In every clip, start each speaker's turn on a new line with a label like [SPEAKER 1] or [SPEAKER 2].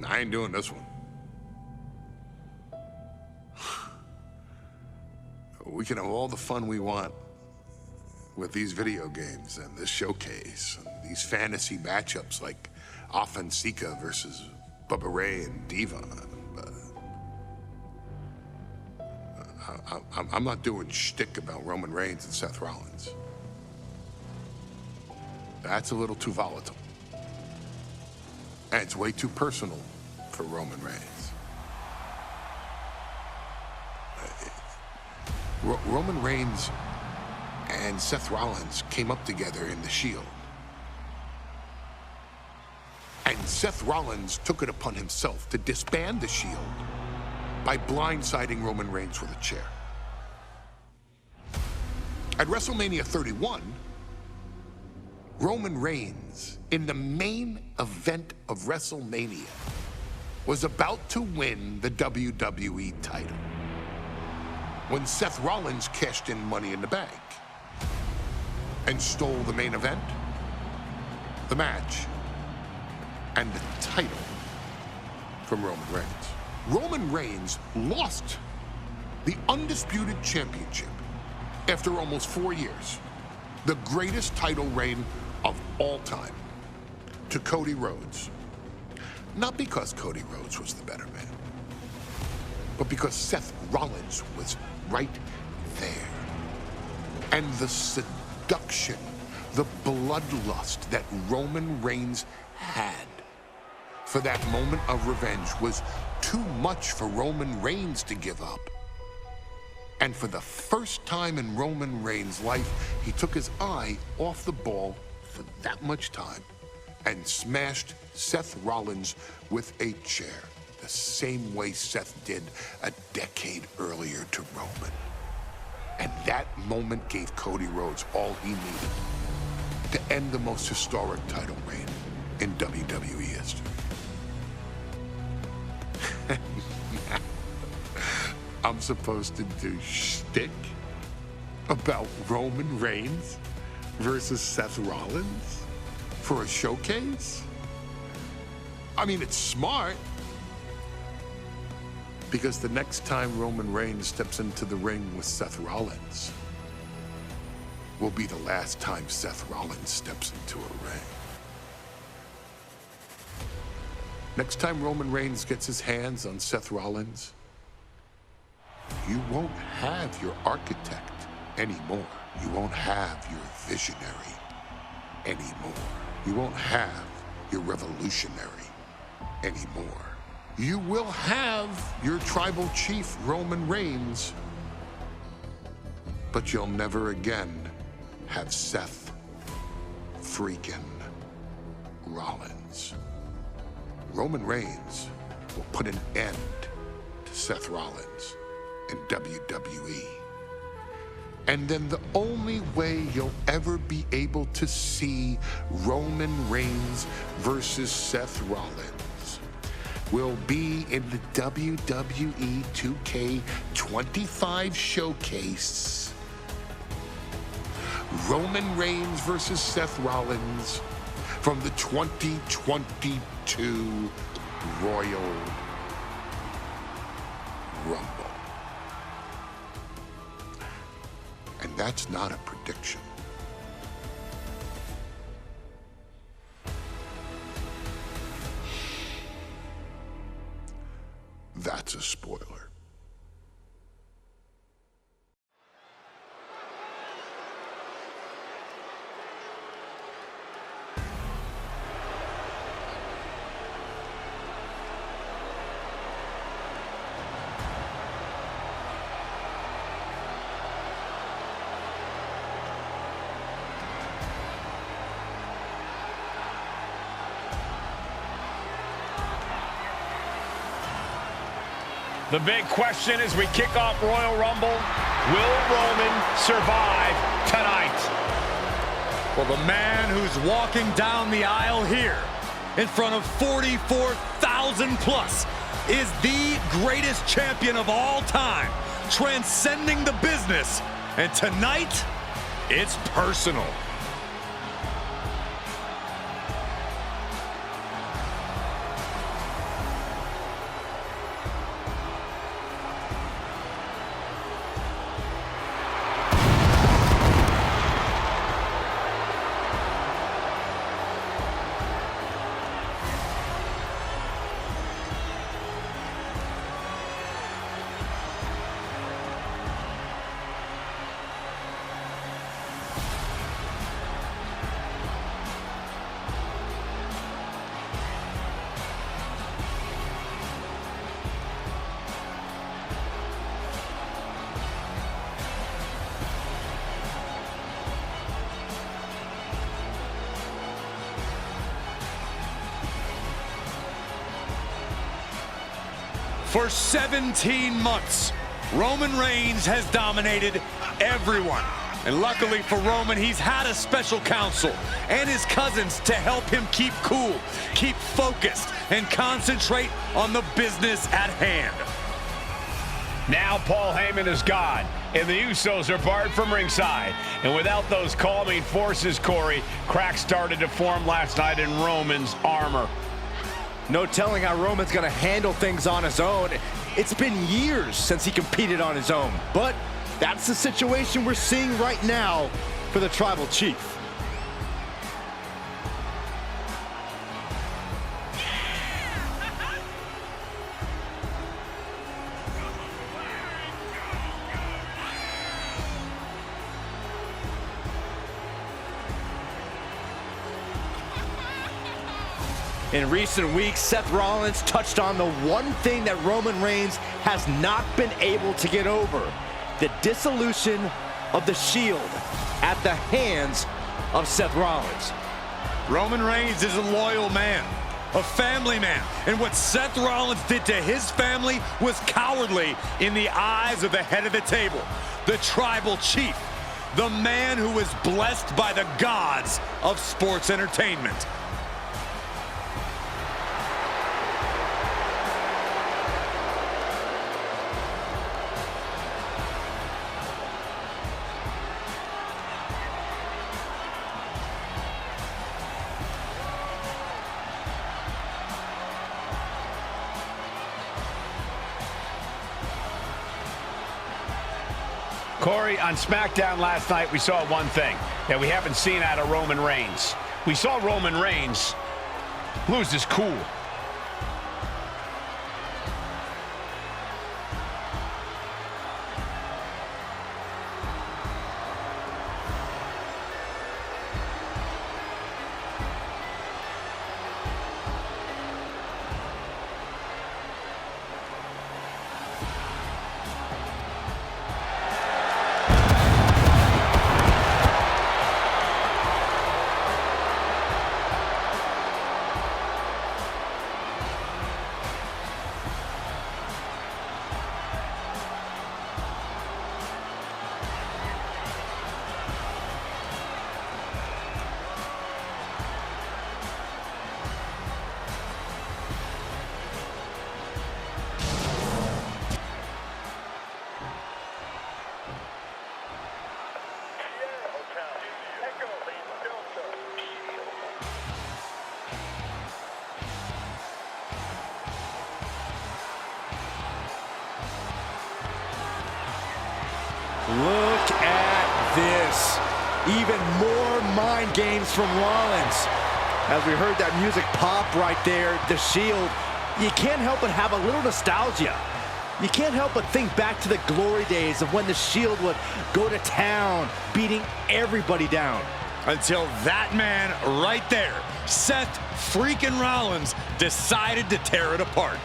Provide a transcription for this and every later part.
[SPEAKER 1] I ain't doing this one. We can have all the fun we want with these video games and this showcase and these fantasy matchups like Offensica versus Bubba Ray and Diva. I'm not doing shtick about Roman Reigns and Seth Rollins. That's a little too volatile. And it's way too personal for Roman Reigns. Roman Reigns and Seth Rollins came up together in the Shield. And Seth Rollins took it upon himself to disband the Shield by blindsiding Roman Reigns with a chair. At WrestleMania 31, Roman Reigns, in the main event of WrestleMania, was about to win the WWE title when Seth Rollins cashed in Money in the Bank and stole the main event, the match, and the title from Roman Reigns. Roman Reigns lost the undisputed championship after almost 4 years, the greatest title reign of all time, to Cody Rhodes. Not because Cody Rhodes was the better man, but because Seth Rollins was right there. And the seduction, the bloodlust that Roman Reigns had for that moment of revenge was too much for Roman Reigns to give up. And for the first time in Roman Reigns' life, he took his eye off the ball for that much time and smashed Seth Rollins with a chair, the same way Seth did a decade earlier to Roman. And that moment gave Cody Rhodes all he needed to end the most historic title reign in WWE history. I'm supposed to do shtick about Roman Reigns versus Seth Rollins for a showcase? I mean, it's smart, because the next time Roman Reigns steps into the ring with Seth Rollins will be the last time Seth Rollins steps into a ring. Next time Roman Reigns gets his hands on Seth Rollins, you won't have your architect anymore. You won't have your visionary anymore. You won't have your revolutionary anymore. You will have your tribal chief, Roman Reigns, but you'll never again have Seth freaking Rollins. Roman Reigns will put an end to Seth Rollins in WWE. And then the only way you'll ever be able to see Roman Reigns versus Seth Rollins will be in the WWE 2K25 showcase. Roman Reigns versus Seth Rollins from the 2022 Royal Rumble. And that's not a prediction. That's a spoiler.
[SPEAKER 2] The big question as we kick off Royal Rumble, will Roman survive tonight?
[SPEAKER 3] Well, the man who's walking down the aisle here in front of 44,000 plus is the greatest champion of all time, transcending the business. And tonight, it's personal. For 17 months, Roman Reigns has dominated everyone. And luckily for Roman, he's had a special counsel and his cousins to help him keep cool, keep focused, and concentrate on the business at hand.
[SPEAKER 2] Now Paul Heyman is gone, and the Usos are barred from ringside. And without those calming forces, Corey, cracks started to form last night in Roman's armor.
[SPEAKER 4] No telling how Roman's gonna handle things on his own. It's been years since he competed on his own, but that's the situation we're seeing right now for the Tribal Chief. In recent weeks, Seth Rollins touched on the one thing that Roman Reigns has not been able to get over: the dissolution of the Shield at the hands of Seth Rollins.
[SPEAKER 3] Roman Reigns is a loyal man, a family man, and what Seth Rollins did to his family was cowardly in the eyes of the head of the table, the Tribal Chief, the man who was blessed by the gods of sports entertainment.
[SPEAKER 2] Corey, on SmackDown last night, we saw one thing that we haven't seen out of Roman Reigns. We saw Roman Reigns lose his cool.
[SPEAKER 4] Look at this. Even more mind games from Rollins. As we heard that music pop right there, the Shield, you can't help but have a little nostalgia. You can't help but think back to the glory days of when the Shield would go to town, beating everybody down.
[SPEAKER 3] Until that man right there, Seth freaking Rollins, decided to tear it apart.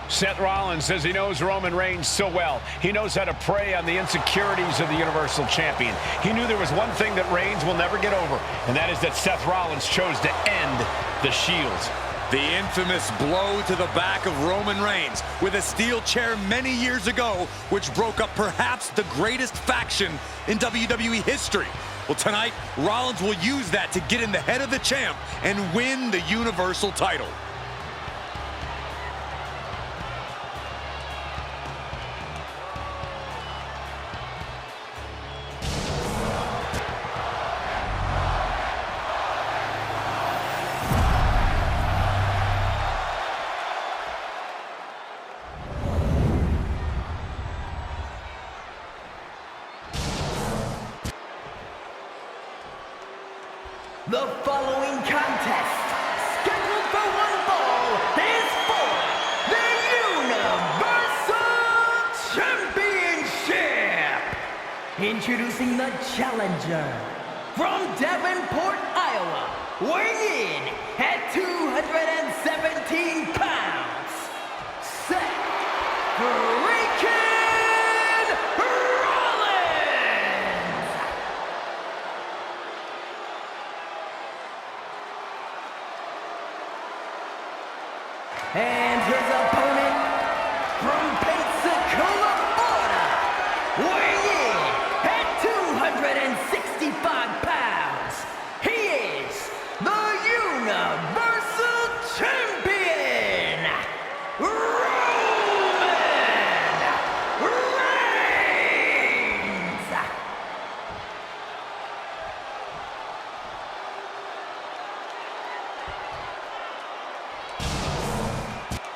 [SPEAKER 2] Seth Rollins says he knows Roman Reigns so well. He knows how to prey on the insecurities of the Universal Champion. He knew there was one thing that Reigns will never get over, and that is that Seth Rollins chose to end the Shield.
[SPEAKER 3] The infamous blow to the back of Roman Reigns with a steel chair many years ago, which broke up perhaps the greatest faction in WWE history. Well, tonight, Rollins will use that to get in the head of the champ and win the Universal title.
[SPEAKER 5] The following contest, scheduled for one fall, is for the Universal Championship. Introducing the challenger from Davenport, Iowa, weighing in at 217 pounds, Seth freaking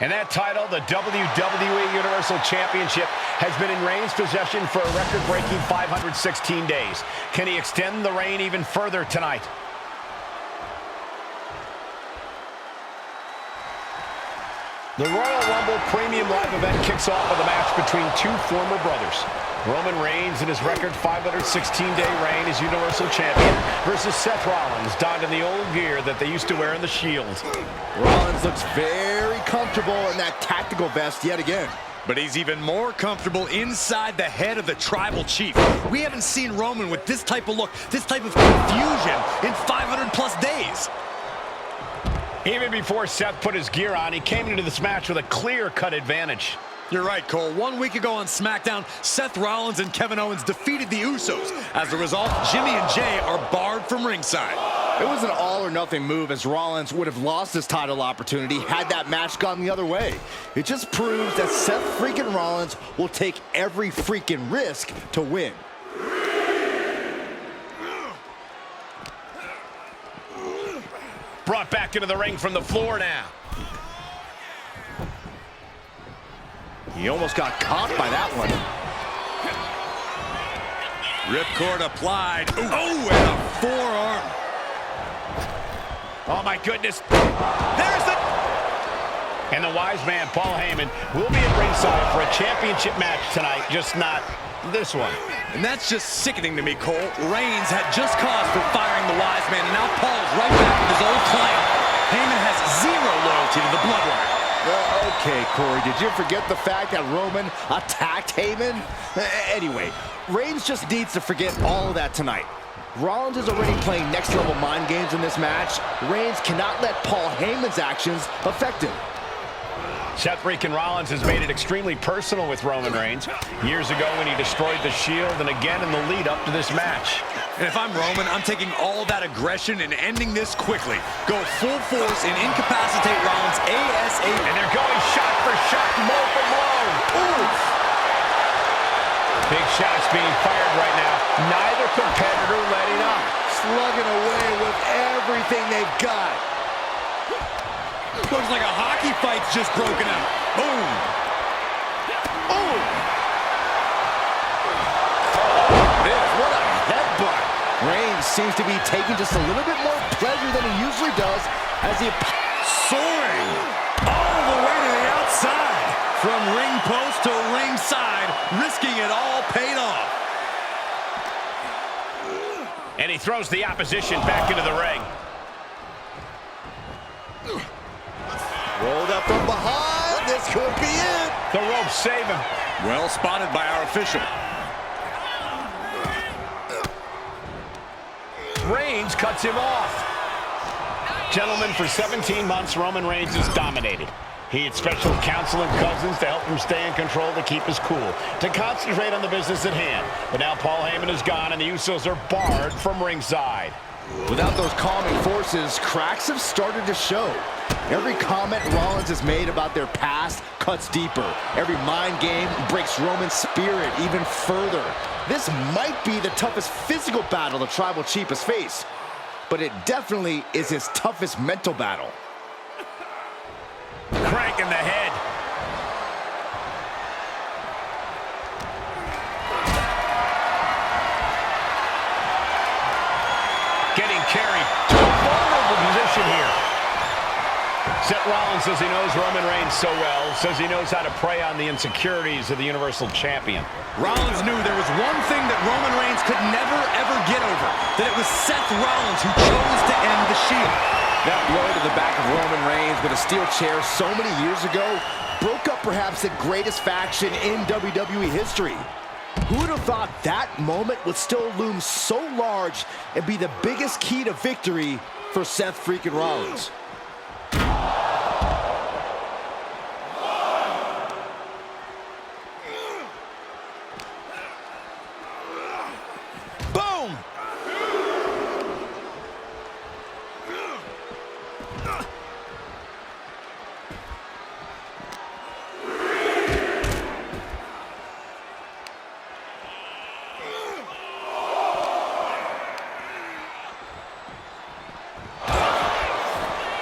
[SPEAKER 2] And that title, the WWE Universal Championship, has been in Reigns' possession for a record-breaking 516 days. Can he extend the reign even further tonight? The Royal Rumble Premium Live event kicks off with a match between two former brothers. Roman Reigns in his record 516-day reign as Universal Champion versus Seth Rollins, donned in the old gear that they used to wear in the Shield.
[SPEAKER 4] Rollins looks very comfortable in that tactical vest yet again.
[SPEAKER 3] But he's even more comfortable inside the head of the Tribal Chief. We haven't seen Roman with this type of look, this type of confusion in 500+ days.
[SPEAKER 2] Even before Seth put his gear on, he came into this match with a clear-cut advantage.
[SPEAKER 3] You're right, Cole. 1 week ago on SmackDown, Seth Rollins and Kevin Owens defeated the Usos. As a result, Jimmy and Jay are barred from ringside.
[SPEAKER 4] It was an all-or-nothing move, as Rollins would have lost his title opportunity had that match gone the other way. It just proves that Seth freaking Rollins will take every freaking risk to win.
[SPEAKER 2] Brought back into the ring from the floor now.
[SPEAKER 4] He almost got caught by that one.
[SPEAKER 3] Ripcord applied. Ooh. Oh, and a forearm.
[SPEAKER 2] Oh, my goodness. There's the... And the wise man, Paul Heyman, will be at ringside for a championship match tonight, just not this one.
[SPEAKER 3] And that's just sickening to me, Cole. Reigns had just cause for firing the wise man, and now Paul's right back with his old claim. Heyman has zero loyalty to the bloodline.
[SPEAKER 4] Okay, Corey, did you forget the fact that Roman attacked Heyman? Anyway, Reigns just needs to forget all of that tonight. Rollins is already playing next-level mind games in this match. Reigns cannot let Paul Heyman's actions affect him.
[SPEAKER 2] Seth freaking Rollins has made it extremely personal with Roman Reigns. Years ago when he destroyed the Shield, and again in the lead-up to this match.
[SPEAKER 3] And if I'm Roman, I'm taking all that aggression and ending this quickly. Go full force and incapacitate Rollins ASAP.
[SPEAKER 2] And they're going shot for shot, blow for blow. Ooh. Big shots being fired right now. Neither competitor letting up.
[SPEAKER 4] Slugging away with everything they've got.
[SPEAKER 3] Looks like a hockey fight's just broken out. Boom.
[SPEAKER 4] Oh! What a headbutt. Reigns seems to be taking just a little bit more pleasure than he usually does as he...
[SPEAKER 3] Soaring all the way to the outside. From ring post to ringside, risking it all paid off.
[SPEAKER 2] And he throws the opposition back into the ring.
[SPEAKER 4] Rolled up from behind. This could be it.
[SPEAKER 2] The ropes save him.
[SPEAKER 3] Well spotted by our official.
[SPEAKER 2] Reigns cuts him off. Gentlemen, for 17 months, Roman Reigns has dominated. He had special counsel and cousins to help him stay in control, to keep his cool, to concentrate on the business at hand. But now Paul Heyman is gone, and the Usos are barred from ringside.
[SPEAKER 4] Without those calming forces, cracks have started to show. Every comment Rollins has made about their past cuts deeper. Every mind game breaks Roman's spirit even further. This might be the toughest physical battle the Tribal Chief has faced, but it definitely is his toughest mental battle.
[SPEAKER 2] Crank in the head. Getting carried to a vulnerable position here. Seth Rollins says he knows Roman Reigns so well, says he knows how to prey on the insecurities of the Universal Champion.
[SPEAKER 3] Rollins knew there was one thing that Roman Reigns could never, ever get over, that it was Seth Rollins who chose to end the Shield.
[SPEAKER 4] That blow to the back of Roman Reigns with a steel chair so many years ago broke up perhaps the greatest faction in WWE history. Who would have thought that moment would still loom so large and be the biggest key to victory for Seth freaking Rollins?
[SPEAKER 3] Boom!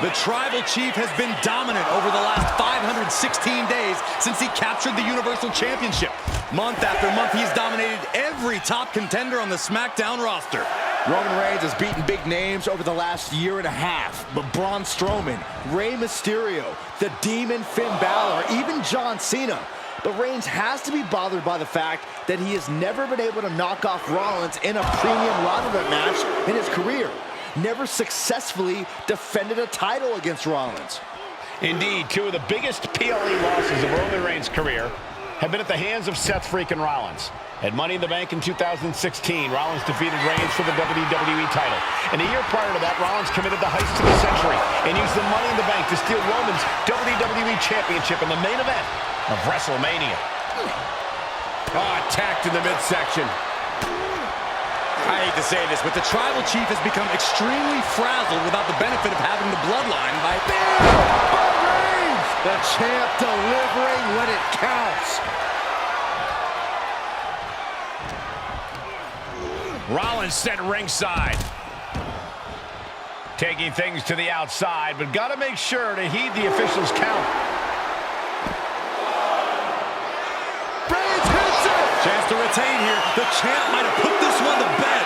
[SPEAKER 3] The Tribal Chief has been dominant over the last 5 116 days since he captured the Universal Championship. Month after month, he's dominated every top contender on the SmackDown roster.
[SPEAKER 4] Roman Reigns has beaten big names over the last year and a half, but Braun Strowman, Rey Mysterio, the Demon Finn Balor, even John Cena. But Reigns has to be bothered by the fact that he has never been able to knock off Rollins in a premium live event match in his career. Never successfully defended a title against Rollins.
[SPEAKER 2] Indeed, two of the biggest PLE losses of Roman Reigns' career have been at the hands of Seth freaking Rollins. At Money in the Bank in 2016, Rollins defeated Reigns for the WWE title. And a year prior to that, Rollins committed the heist of the century and used the Money in the Bank to steal Roman's WWE Championship in the main event of WrestleMania.
[SPEAKER 3] Attacked in the midsection. I hate to say this, but the Tribal Chief has become extremely frazzled without the benefit of having the bloodline by
[SPEAKER 4] Reigns! The champ delivering when it counts.
[SPEAKER 2] Rollins sent ringside. Taking things to the outside, but got to make sure to heed the official's count.
[SPEAKER 4] Reigns hits it!
[SPEAKER 3] chance to retain here. The champ might have put this one to bed.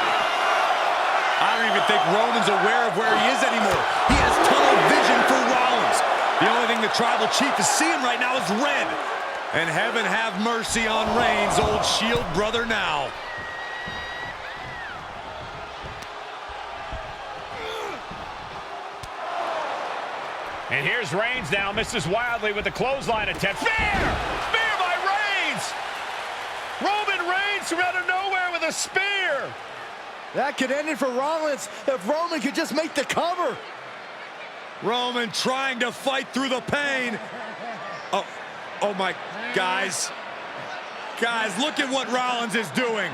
[SPEAKER 3] I don't even think Roman's aware of where he is anymore. He has tunnel vision for Rollins. The only thing the Tribal Chief is seeing right now is red. And heaven have mercy on Reigns, old Shield brother now.
[SPEAKER 2] And here's Reigns now, misses wildly with the clothesline attempt. Spear! Spear by Reigns! Roman Reigns from out of nowhere with a spear!
[SPEAKER 4] That could end it for Rollins if Roman could just make the cover.
[SPEAKER 3] Roman trying to fight through the pain. Oh my, guys. Guys, look at what Rollins is doing.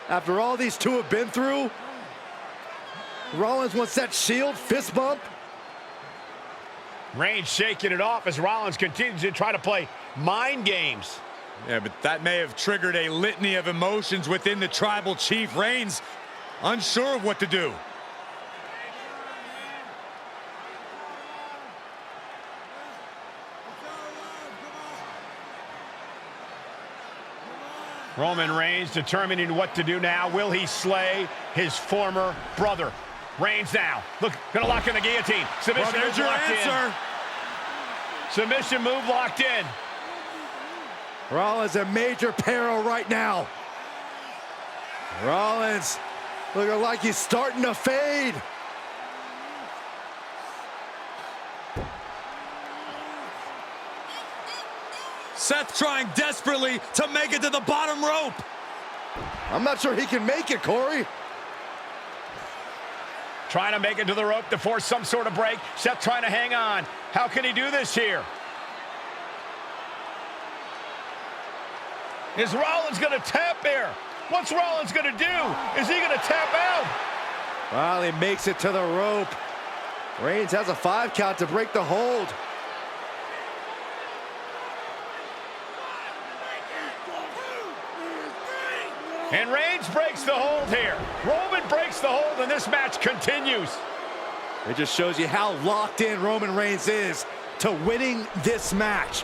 [SPEAKER 4] After all these two have been through, Rollins wants that Shield fist bump.
[SPEAKER 2] Reigns shaking it off as Rollins continues to try to play mind games.
[SPEAKER 3] Yeah, but that may have triggered a litany of emotions within the Tribal Chief. Reigns unsure of what to do.
[SPEAKER 2] Roman Reigns determining what to do now. Will he slay his former brother? Reigns now. Look, gonna lock in the guillotine. Submission
[SPEAKER 3] Well, there's
[SPEAKER 2] move
[SPEAKER 3] your
[SPEAKER 2] locked
[SPEAKER 3] answer.
[SPEAKER 2] in. Submission move locked in.
[SPEAKER 4] Rollins in major peril right now. Rollins looking like he's starting to fade.
[SPEAKER 3] Seth trying desperately to make it to the bottom rope.
[SPEAKER 4] I'm not sure he can make it, Corey.
[SPEAKER 2] Trying to make it to the rope to force some sort of break. Seth trying to hang on. How can he do this here? Is Rollins going to tap here? What's Rollins going to do? Is he going to tap out?
[SPEAKER 4] Well, he makes it to the rope. Reigns has a 5 count to break the hold.
[SPEAKER 2] And Reigns breaks the hold here. Roman breaks the hold, and this match continues.
[SPEAKER 4] It just shows you how locked in Roman Reigns is to winning this match.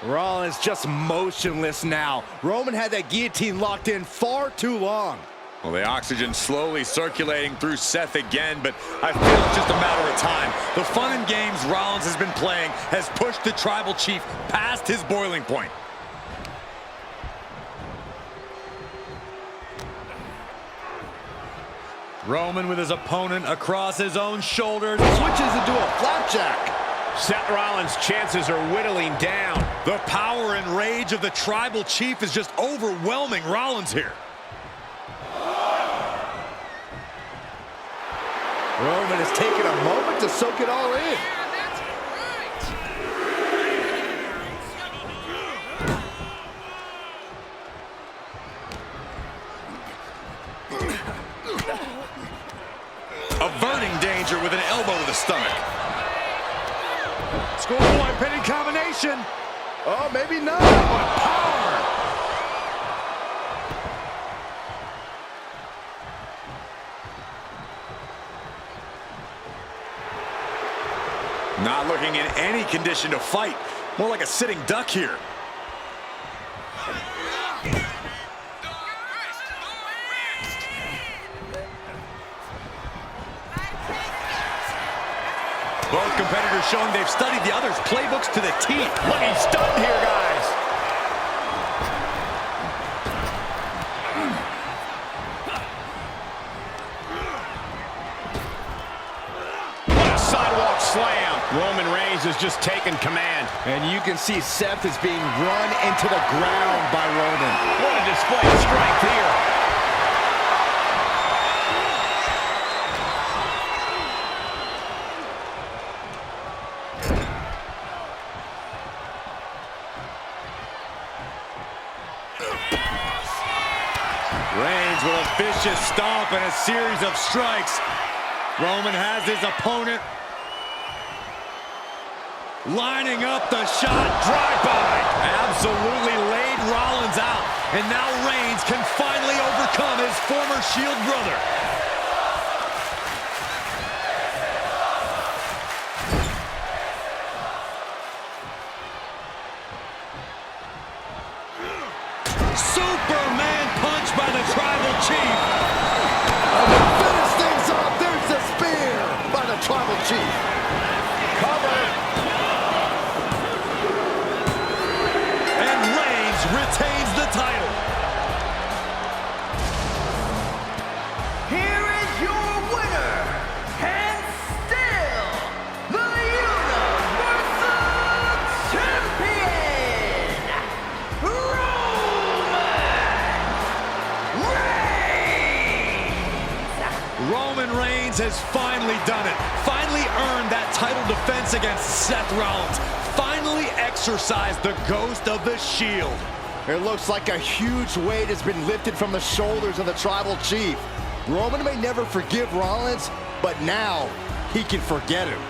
[SPEAKER 4] Rollins just motionless now. Roman had that guillotine locked in far too long.
[SPEAKER 3] Well, the oxygen slowly circulating through Seth again, but I feel it's just a matter of time. The fun and games Rollins has been playing has pushed the Tribal Chief past his boiling point. Roman with his opponent across his own shoulders.
[SPEAKER 4] Switches into a flapjack.
[SPEAKER 2] Seth Rollins' chances are whittling down.
[SPEAKER 3] The power and rage of the Tribal Chief is just overwhelming Rollins here.
[SPEAKER 4] Roman has taken a moment to soak it all in.
[SPEAKER 3] danger with an elbow to the stomach.
[SPEAKER 4] Schoolboy pinning combination. Oh, maybe not. But power.
[SPEAKER 3] Not looking in any condition to fight. More like a sitting duck here. Both competitors showing they've studied the other's playbooks to the teeth.
[SPEAKER 2] Looking stunned here, guys. What a sidewalk slam. Roman Reigns has just taken command.
[SPEAKER 4] And you can see Seth is being run into the ground by Roman.
[SPEAKER 2] What a display of strength here.
[SPEAKER 3] Reigns with a vicious stomp and a series of strikes. Roman has his opponent lining up the shot. Drive-by. Absolutely laid Rollins out. And now Reigns can finally overcome his former Shield brother. Superman punch by the Tribal Chief.
[SPEAKER 4] Finish things off. There's the spear by the Tribal Chief. Cover.
[SPEAKER 3] And Reigns retains the title.
[SPEAKER 5] Here is your winner, and still the Universal Champion,
[SPEAKER 3] Roman Reigns has finally done it. Finally earned that title defense against Seth Rollins. Finally exorcised the ghost of the Shield.
[SPEAKER 4] It looks like a huge weight has been lifted from the shoulders of the Tribal Chief. Roman may never forgive Rollins, but now he can forget him.